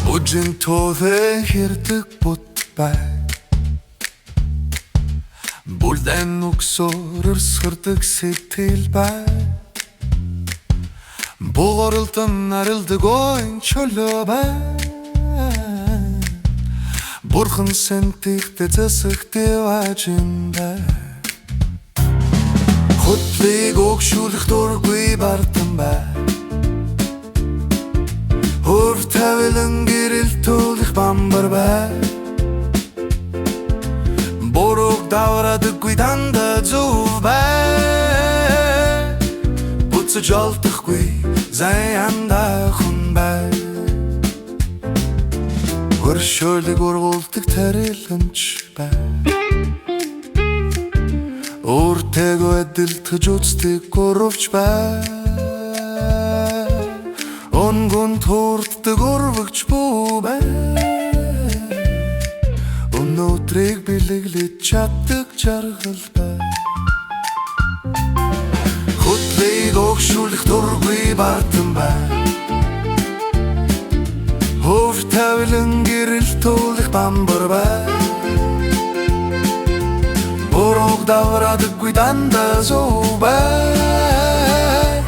Ужин товэ хэрдэг бут бай Бүлдэн үгсөөр сэрдэг сэтгэл бай Бууралдан нарилдаг ойн чөлөө бай Бурхан сэнтихтэй засагтэй важин бай Хөтлийг өгшүүлэх дургүй бартан бай Хөр тавилан гэрэл туулах бамбар бай Бурууг даврадаггүй дандаа зөв бай Буцаж олдохгүй заяанда хүн бай Хөршөөлөг ургуулдаг тарилганч бай Өөртөөгөө эдэлтгэж үздэг гурвч бай Онгон туурддаг урвагч бүү бай Өнөөдрийг бэлэглэж чаддаг жаргал бай Хөтлийг өгшүүлэх дургүй бартан бай Хөр тавилан гэрэл туулах бамбар бай Бурууг даврадаггүй дандаа зөв бай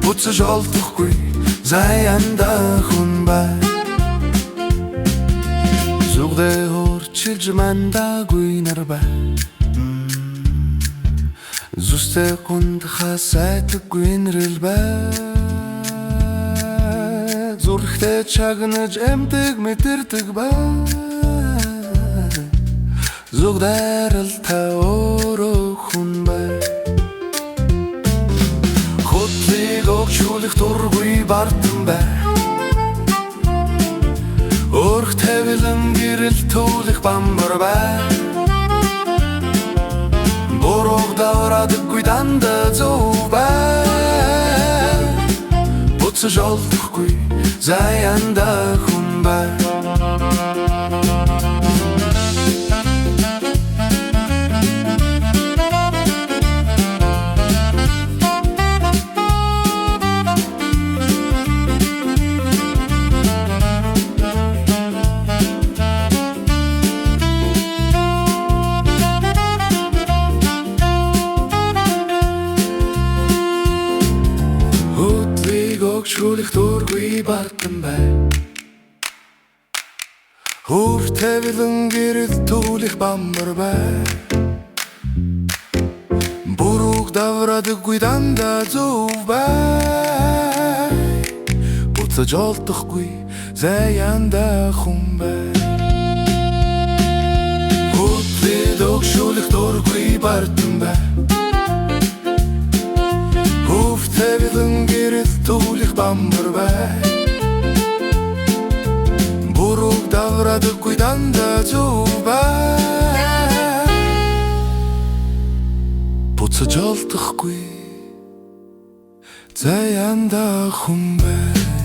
Буцаж олдохгүй заяанда хүн бай Зүгдээ хөрчилж мандаагүй нар бай Зүстэй хүнд хасайтаггүй нэрэл бай Зүрхтэй чагнаж эмдэг мэдэрдэг бай Зүгдэрэл та өөрөө хүн бай Хөтлийг өгшүүлэх дургүй бартан бай Өрх тавилан гэрэл туулах бамбар бай Бурууг даврадаггүй дандаа зөв бай Буцаж олдохгүй заяанда хүн бай Өгшүүлэх дургүй бартан бай Хөр тавилан гэрэл туулах бамбар бай Бурууг даврадаггүй дандаа зөв бай Буцаж олдохгүй заяанда хүн бай Хөтлийг өгшүүлэх дургүй бартан бай Хөр тавилан гэрэл туулах бамбар бай Бурууг даврадаггүй дандаа зөв бай Буцаж олдохгүй заяанда хүн бай